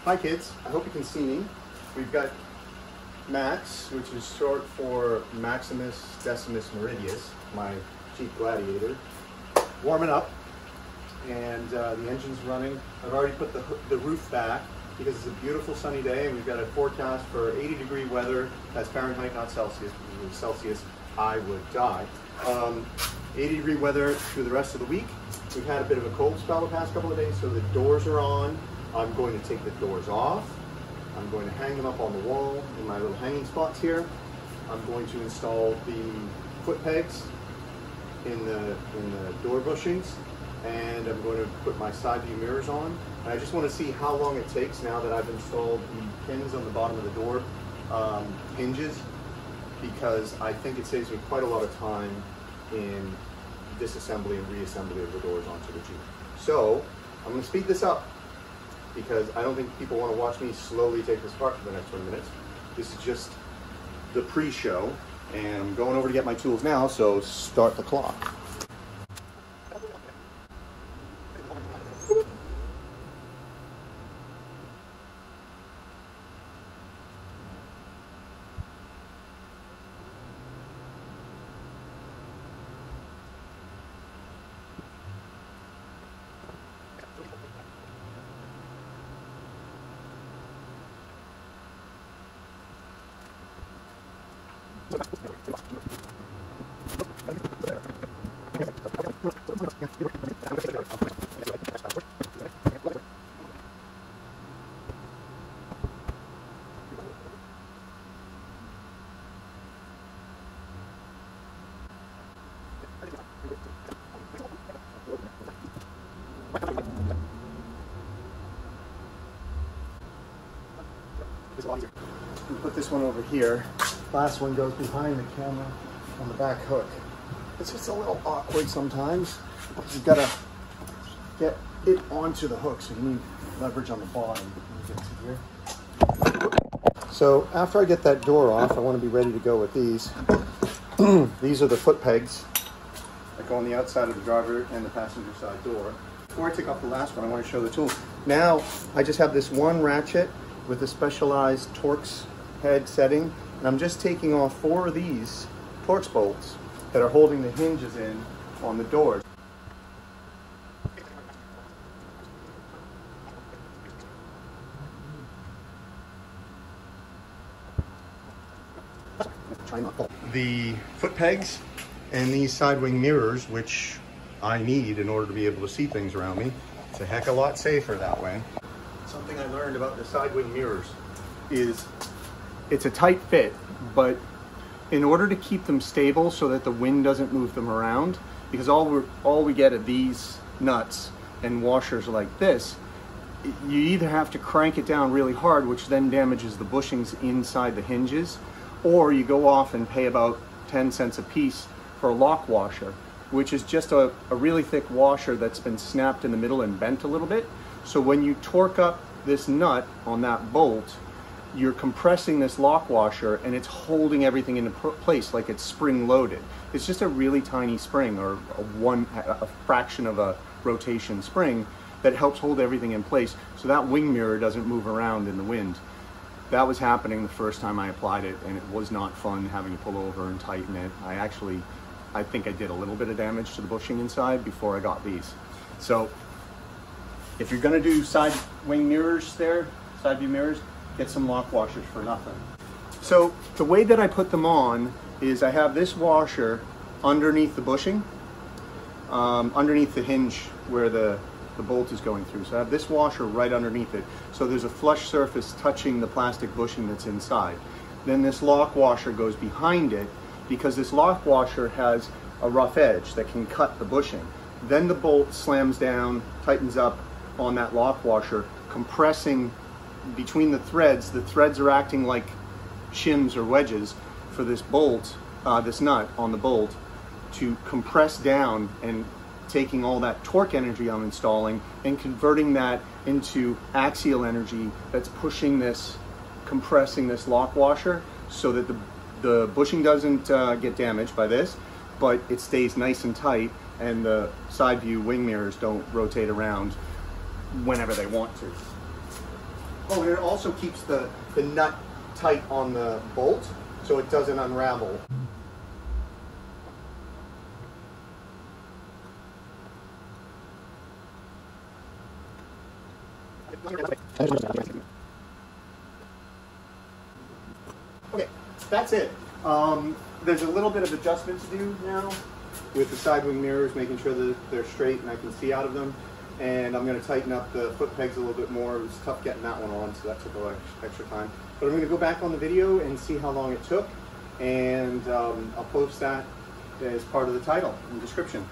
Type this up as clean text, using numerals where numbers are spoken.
Hi kids, I hope you can see me. We've got Max, which is short for Maximus Decimus Meridius, my Jeep Gladiator, warming up, and the engine's running. I've already put the roof back because it's a beautiful sunny day and we've got a forecast for 80-degree weather. That's Fahrenheit, not Celsius. If it was Celsius, I would die. 80-degree weather through the rest of the week. We've had a bit of a cold spell the past couple of days, so the doors are on. I'm going to take the doors off. I'm going to hang them up on the wall in my little hanging spots here. I'm going to install the foot pegs in the door bushings, and I'm going to put my side view mirrors on. And I just want to see how long it takes now that I've installed the pins on the bottom of the door hinges, because I think it saves me quite a lot of time in disassembly and reassembly of the doors onto the Jeep. So I'm going to speed this up, because I don't think people want to watch me slowly take this apart for the next 20 minutes. This is just the pre-show, and I'm going over to get my tools now, so start the clock. We put this one over here. Last one goes behind the camera on the back hook. It's just a little awkward sometimes. You've got to get it onto the hook, so you need leverage on the bottom. Let me get to here. So after I get that door off, I want to be ready to go with these. These are the foot pegs that go on the outside of the driver and the passenger side door. Before I take off the last one, I want to show the tools. Now I just have this one ratchet with a specialized Torx head setting, and I'm just taking off 4 of these Torx bolts that are holding the hinges in on the doors. The foot pegs and these side wing mirrors, which I need in order to be able to see things around me. It's a heck of a lot safer that way. Something I learned about the side wing mirrors is it's a tight fit, but in order to keep them stable so that the wind doesn't move them around, because all we get are these nuts and washers like this, you either have to crank it down really hard, which then damages the bushings inside the hinges, or you go off and pay about 10 cents a piece for a lock washer, which is just a really thick washer that's been snapped in the middle and bent a little bit. So when you torque up this nut on that bolt, you're compressing this lock washer and it's holding everything into place like it's spring loaded. It's just a really tiny spring, or a fraction of a rotation spring, that helps hold everything in place so that wing mirror doesn't move around in the wind. That was happening the first time I applied it, and it was not fun having to pull over and tighten it. I think I did a little bit of damage to the bushing inside before I got these. So if you're gonna do side wing mirrors there, side view mirrors, get some lock washers for nothing. So the way that I put them on is I have this washer underneath the bushing, underneath the hinge where the bolt is going through. So I have this washer right underneath it. So there's a flush surface touching the plastic bushing that's inside. Then this lock washer goes behind it, because this lock washer has a rough edge that can cut the bushing. Then the bolt slams down, tightens up on that lock washer, compressing between the threads. The threads are acting like shims or wedges for this bolt, this nut on the bolt, to compress down and taking all that torque energy I'm installing and converting that into axial energy that's pushing this, compressing this lock washer so that the bushing doesn't get damaged by this, but it stays nice and tight, and the side view wing mirrors don't rotate around whenever they want to. Oh, and it also keeps the nut tight on the bolt so it doesn't unravel. Okay, that's it. There's a little bit of adjustment to do now with the side wing mirrors, making sure that they're straight and I can see out of them. And I'm going to tighten up the foot pegs a little bit more. It was tough getting that one on, so that took a little extra time. But I'm going to go back on the video and see how long it took, and I'll post that as part of the title and description.